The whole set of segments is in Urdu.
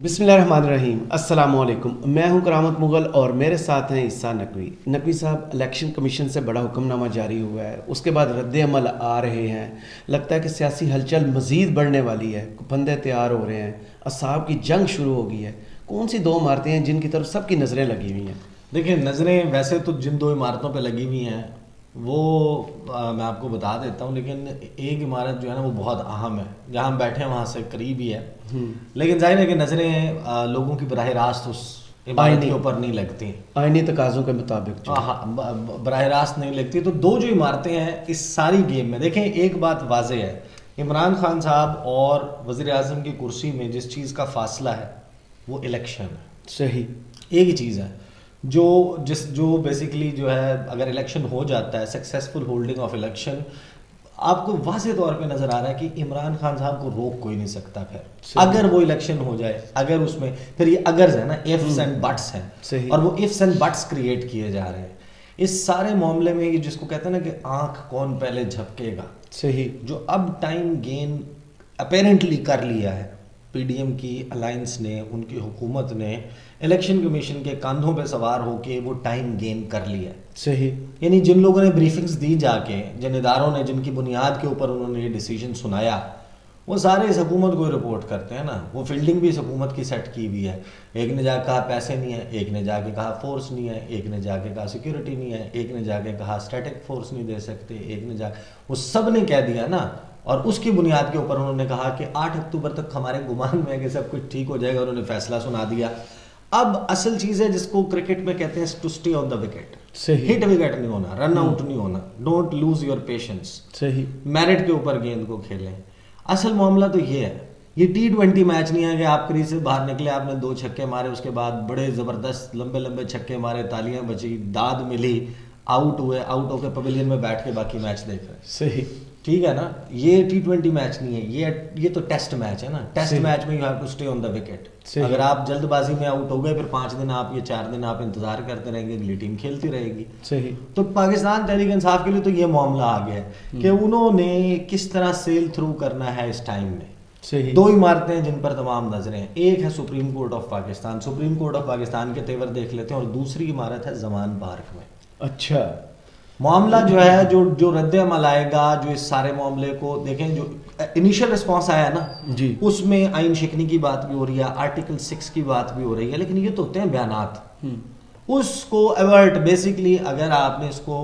بسم اللہ الرحمن الرحیم، السلام علیکم۔ میں ہوں کرامت مغل اور میرے ساتھ ہیں عیسیٰ نقوی۔ نقوی صاحب، الیکشن کمیشن سے بڑا حکم نامہ جاری ہوا ہے، اس کے بعد رد عمل آ رہے ہیں، لگتا ہے کہ سیاسی ہلچل مزید بڑھنے والی ہے، پھندے تیار ہو رہے ہیں، اصحاب کی جنگ شروع ہو گئی ہے۔ کون سی دو عمارتیں ہیں جن کی طرف سب کی نظریں لگی ہوئی ہیں؟ دیکھیں، نظریں ویسے تو جن دو عمارتوں پہ لگی ہوئی ہیں وہ میں آپ کو بتا دیتا ہوں، لیکن ایک عمارت جو ہے نا وہ بہت اہم ہے، جہاں ہم بیٹھے ہیں وہاں سے قریب ہی ہے، لیکن ظاہر ہے کہ نظریں لوگوں کی براہ راست اس عمارت کے اوپر نہیں لگتی، آئینی تقاضوں کے مطابق جو براہ راست نہیں لگتی۔ تو دو جو عمارتیں ہیں اس ساری گیم میں، دیکھیں ایک بات واضح ہے، عمران خان صاحب اور وزیر اعظم کی کرسی میں جس چیز کا فاصلہ ہے وہ الیکشن ہے۔ صحیح، ایک ہی چیز ہے جو بیسیکلی جو ہے، اگر الیکشن ہو جاتا ہے، سکسیسفل ہولڈنگ آف الیکشن، آپ کو واضح طور پہ نظر آ رہا ہے کہ عمران خان صاحب کو روک کوئی نہیں سکتا۔ پھر اگر وہ الیکشن ہو جائے، اگر اس میں پھر یہ اگرز ہے نا، ایفس اینڈ بٹس ہیں، اور وہ ایفس اینڈ بٹس کریٹ کیے جا رہے ہیں اس سارے معاملے میں، جس کو کہتے ہیں نا کہ آنکھ کون پہلے جھپکے گا۔ صحیح، جو اب ٹائم گین اپیرنٹلی کر لیا ہے پی ڈی ایم کی الائنس نے، ان کی حکومت نے الیکشن کمیشن کے کاندھوں پہ سوار ہو کے وہ ٹائم گین کر لیا ہے۔ صحیح، یعنی جن لوگوں نے بریفنگز دی جا کے، جن اداروں نے، جن کی بنیاد کے اوپر انہوں نے یہ ڈیسیجن سنایا، وہ سارے اس حکومت کو رپورٹ کرتے ہیں نا۔ وہ فیلڈنگ بھی اس حکومت کی سیٹ کی ہوئی ہے۔ ایک نے جا کے کہا پیسے نہیں ہے، ایک نے جا کے کہا فورس نہیں ہے، ایک نے جا کے کہا سیکیورٹی نہیں ہے، ایک نے جا کے کہا اسٹیٹک فورس نہیں دے سکتے، ایک نے جا وہ سب نے کہہ دیا نا، اور اس کی بنیاد کے اوپر انہوں نے کہا کہ 8 اکتوبر تک ہمارے گمان میں ہے کہ سب کچھ ٹھیک ہو جائے گا، انہوں نے فیصلہ سنا دیا۔ اب اصل چیز ہے جس کو کرکٹ میں کہتے ہیں to stay on the wicket, hit wicket نہیں ہونا، رن آؤٹ نہیں ہونا، ڈونٹ لوز یور پیشنس، صحیح، میرٹ کے اوپر گیند کو کھیلیں۔ اصل معاملہ تو یہ ہے، یہ T20 میچ نہیں ہے کہ آپ کریز سے باہر نکلے، آپ نے 2 چھکے مارے، اس کے بعد بڑے زبردست لمبے لمبے چھکے مارے، تالیاں بجی، داد ملی، آؤٹ ہوئے، آؤٹ ہو کے پویلین میں بیٹھ کے باقی میچ دیکھ رہے ہیں۔ صحیح، ٹھیک ہے نا، یہ T20 میچ نہیں ہے، یہ تو ٹیسٹ میچ ہے نا۔ ٹیسٹ میچ میں you have to stay on the wicket. اگر آپ جلد بازی میں آؤٹ ہو گئے، پھر 5 دن آپ، یہ 4 دن آپ انتظار کرتے رہیں گے، اگلی ٹیم کھیلتی رہے گی۔ صحیح، تو پاکستان تحریک انصاف کے لیے تو یہ معاملہ آ گیا ہے کہ انہوں نے کس طرح سیل تھرو کرنا ہے اس ٹائم میں۔ صحیح، 2 عمارتیں ہیں جن پر تمام نظریں ہیں، ایک ہے supreme court of Pakistan, supreme court of Pakistan کے تیور دیکھ لیتے ہیں، اور دوسری عمارت ہے زمان پارک میں۔ اچھا، معاملہ جو ہے، جو رد عمل آئے گا، جو اس سارے معاملے کو دیکھیں، جو انیشل رسپانس آیا نا جی، اس میں آئین شکنی کی بات بھی ہو رہی ہے، آرٹیکل 6 کی بات بھی ہو رہی ہے، لیکن یہ تو ہوتے ہیں بیانات، اس کو ایورٹ بیسکلی، اگر آپ نے اس کو،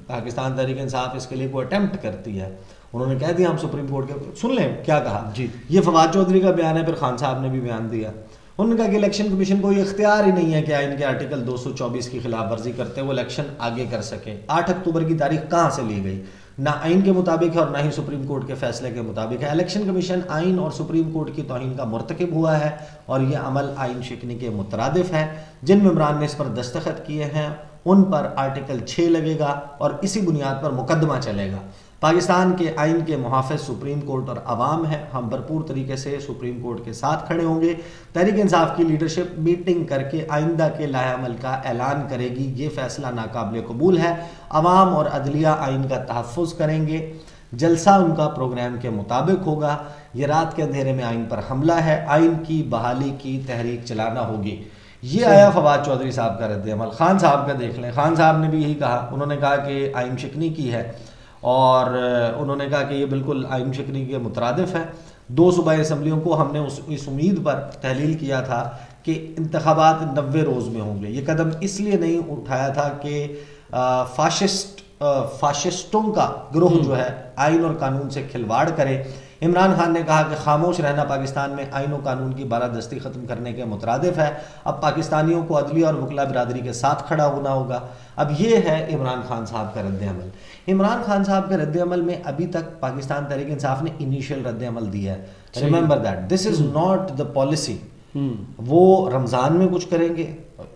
پاکستان تحریک انصاف اس کے لیے کوئی اٹیمپٹ کرتی ہے، انہوں نے کہہ دیا ہم سپریم کورٹ کے، سن لیں کیا کہا جی، یہ فواد چودھری کا بیان ہے، پھر خان صاحب نے بھی بیان دیا، انہوں نے کہا کہ الیکشن کمیشن کو یہ اختیار ہی نہیں ہے کہ آئین کے آرٹیکل 224 کی خلاف ورزی کرتے وہ الیکشن آگے کر سکے۔ 8 اکتوبر کی تاریخ کہاں سے لی گئی؟ نہ آئین کے مطابق ہے اور نہ ہی سپریم کورٹ کے فیصلے کے مطابق ہے۔ الیکشن کمیشن آئین اور سپریم کورٹ کی توہین کا مرتکب ہوا ہے، اور یہ عمل آئین شکنی کے مترادف ہے۔ جن ممبران نے اس پر دستخط کیے ہیں ان پر آرٹیکل 6 لگے گا، اور اسی بنیاد پر مقدمہ چلے گا۔ پاکستان کے آئین کے محافظ سپریم کورٹ اور عوام ہے، ہم بھرپور طریقے سے سپریم کورٹ کے ساتھ کھڑے ہوں گے۔ تحریک انصاف کی لیڈرشپ میٹنگ کر کے آئندہ کے لائحہ عمل کا اعلان کرے گی، یہ فیصلہ ناقابل قبول ہے، عوام اور عدلیہ آئین کا تحفظ کریں گے، جلسہ ان کا پروگرام کے مطابق ہوگا، یہ رات کے اندھیرے میں آئین پر حملہ ہے، آئین کی بحالی کی تحریک چلانا ہوگی۔ یہ آیا فواد چودھری صاحب کا رد عمل۔ خان صاحب کا دیکھ لیں، خان صاحب نے بھی یہی کہا، انہوں نے کہا کہ آئین شکنی کی ہے، اور انہوں نے کہا کہ یہ بالکل آئین شکنی کے مترادف ہے۔ 2 صوبائی اسمبلیوں کو ہم نے اس امید پر تحلیل کیا تھا کہ انتخابات 90 روز میں ہوں گے۔ یہ قدم اس لیے نہیں اٹھایا تھا کہ فاشسٹوں کا گروہ جو ہے آئین اور قانون سے کھلواڑ کرے۔ عمران خان نے کہا کہ خاموش رہنا پاکستان میں آئین و قانون کی بالادستی ختم کرنے کے مترادف ہے، اب پاکستانیوں کو عدلیہ اور وکلا برادری کے ساتھ کھڑا ہونا ہوگا۔ اب یہ ہے عمران خان صاحب کا رد عمل۔ عمران خان صاحب کے رد عمل میں ابھی تک پاکستان تحریک انصاف نے انیشیل رد عمل دیا ہے۔ Remember that this is not the policy. وہ رمضان میں کچھ کریں گے،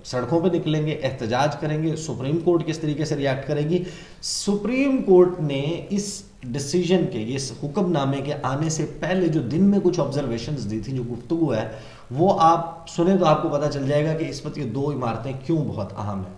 سڑکوں پہ نکلیں گے، احتجاج کریں گے، سپریم کورٹ کس طریقے سے ریئیکٹ کرے گی۔ سپریم کورٹ نے اس ڈیسیجن کے، اس حکم نامے کے آنے سے پہلے جو دن میں کچھ آبزرویشنز دی تھی، جو گفتگو ہے، وہ آپ سنیں تو آپ کو پتہ چل جائے گا کہ اس وقت یہ 2 عمارتیں کیوں بہت اہم ہیں۔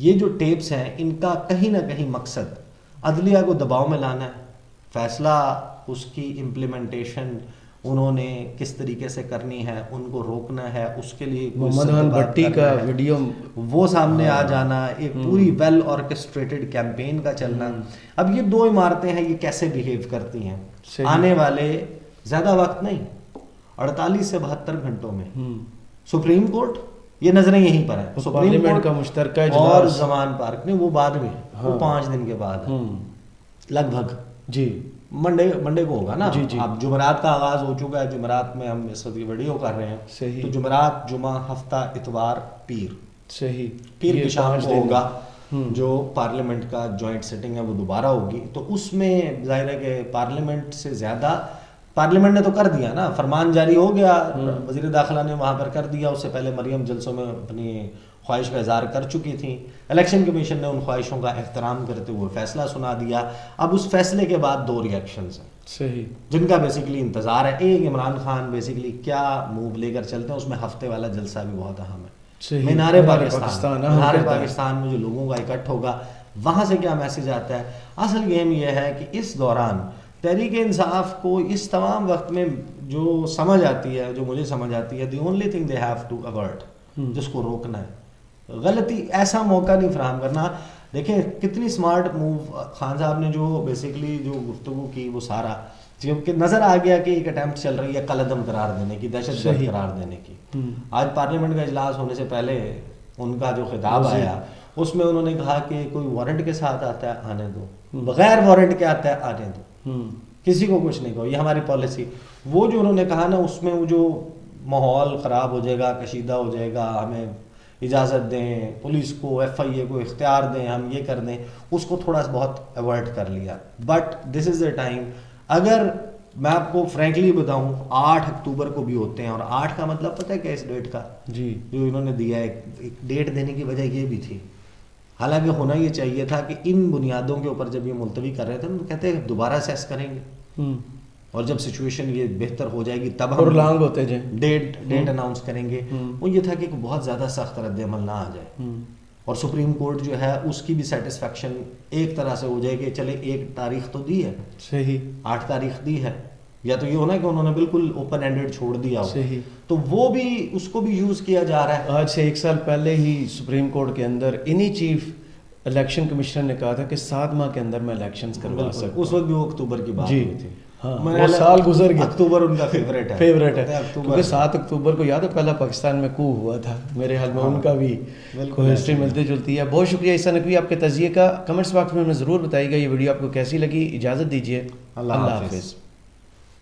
یہ جو ٹیپس ہیں ان کا کہیں نہ کہیں مقصد عدلیہ کو دباؤ میں لانا ہے، فیصلہ اس کی امپلیمنٹیشن انہوں نے کس طریقے سے کرنی ہے ان کو روکنا ہے، اس کے لیے محمد خان بھٹی کا ویڈیو وہ سامنے آ جانا، ایک پوری ویل آرکسٹریٹڈ کیمپین کا چلنا۔ اب یہ دو عمارتیں ہیں، یہ کیسے بیہیو کرتی ہیں آنے والے زیادہ وقت نہیں 48 سے 72 گھنٹوں میں سپریم کورٹ، یہ نظریں یہیں پر ہیں، سپریم کورٹ کا مشترکہ اور زمان پارک میں، وہ بعد میں وہ 5 دن کے بعد لگ بھگ جی منڈے کو ہوگا نا۔ اب جمعرات کا آغاز ہو چکا ہے، جمعرات میں ہم اس وقت ویڈیو کر رہے ہیں، تو جمعرات، جمعہ، ہفتہ، اتوار، پیر، صحیح، پیر کی شام کو ہوگا جو پارلیمنٹ کا جوائنٹ سیٹنگ ہے وہ دوبارہ ہوگی۔ تو اس میں ظاہر ہے کہ پارلیمنٹ سے زیادہ، پارلیمنٹ نے تو کر دیا نا، فرمان جاری ہو گیا، وزیر داخلہ نے وہاں پر کر دیا، اس سے پہلے مریم جلسوں میں اپنی خواہش کا اظہار کر چکی تھیں، الیکشن کمیشن نے ان خواہشوں کا احترام کرتے ہوئے فیصلہ سنا دیا۔ اب اس فیصلے کے بعد 2 ریئیکشنز ہیں صحیح، جن کا بیسیکلی انتظار ہے۔ ایک، عمران خان بیسیکلی کیا موو لے کر چلتے ہیں، اس میں ہفتے والا جلسہ بھی بہت اہم ہے، مینار پاکستان میں جو لوگوں کا اکٹھ ہوگا، وہاں سے کیا میسج آتا ہے۔ اصل گیم یہ ہے کہ اس دوران تحریک انصاف کو اس تمام وقت میں جو سمجھ آتی ہے، جو مجھے سمجھ آتی ہے، the only thing they have to avoid, جس کو روکنا ہے، غلطی ایسا موقع نہیں فراہم کرنا۔ دیکھیں کتنی سمارٹ موو خان صاحب نے جو بیسیکلی جو گفتگو کی، وہ سارا کیونکہ نظر آ گیا کہ ایک اٹیمپٹ چل رہی ہے قلعہ دم قرار دینے کی، دہشت گرد قرار دینے کی۔ آج پارلیمنٹ کا اجلاس ہونے سے پہلے ان کا جو خطاب آیا، اس میں انہوں نے کہا کہ کوئی وارنٹ کے ساتھ آتا ہے آنے دو، بغیر وارنٹ کے آتا ہے آنے دو، کسی کو کچھ نہیں کہو، یہ ہماری پالیسی۔ وہ جو انہوں نے کہا نا، اس میں وہ جو ماحول خراب ہو جائے گا، کشیدہ ہو جائے گا، ہمیں اجازت دیں، پولیس کو، ایف آئی اے کو اختیار دیں، ہم یہ کر دیں، اس کو تھوڑا سا بہت اوائڈ کر لیا۔ But this is a time, اگر میں آپ کو فرینکلی بتاؤں 8 اکتوبر کو بھی ہوتے ہیں، اور 8 کا مطلب پتہ ہے کیا اس ڈیٹ کا جی جو انہوں نے دیا ہے، ایک ڈیٹ دینے کی وجہ یہ بھی تھی، حالانکہ ہونا یہ چاہیے تھا کہ ان بنیادوں کے اوپر جب یہ ملتوی کر رہے تھے تو کہتے ہیں دوبارہ اسیس کریں گے، اور جب سچویشن یہ بہتر ہو جائے گی تب ہم لانگ ہوتے جائیں ڈیٹ اناؤنس کریں گے۔ وہ یہ تھا کہ بہت زیادہ سخت رد عمل نہ آ جائے، اور سپریم کورٹ جو ہے اس کی بھی سیٹسفیکشن ایک طرح سے ہو جائے کہ چلے ایک تاریخ تو دی ہے، صحیح 8 تاریخ دی ہے، یا تو یہ ہونا کہ انہوں نے بالکل اوپن اینڈڈ چھوڑ دیا ہو، صحیح، تو وہ بھی اس کو بھی یوز کیا جا رہا ہے۔ آج سے 1 سال پہلے ہی سپریم کورٹ کے اندر انہی چیف الیکشن کمشنر نے کہا تھا کہ 7 ماہ کے اندر میں الیکشنز کروا سکتا ہوں، اس وقت بھی وہ اکتوبر کی بات ہوئی تھی، وہ سال گزر گیا، اکتوبر ان کا فیوریٹ ہے کیونکہ 7 اکتوبر کو یاد ہے پہلا پاکستان میں کو ہوا تھا، میرے حال میں ان کا بھی کوئی ہسٹری ملتی جلتی ہے۔ بہت شکریہ عیسیٰ نقوی، آپ کے تجزیے کا کمنٹس باکس میں ہمیں ضرور بتائیے گا۔ یہ ویڈیو آپ کو کیسی لگی، اجازت دیجیے، اللہ حافظ۔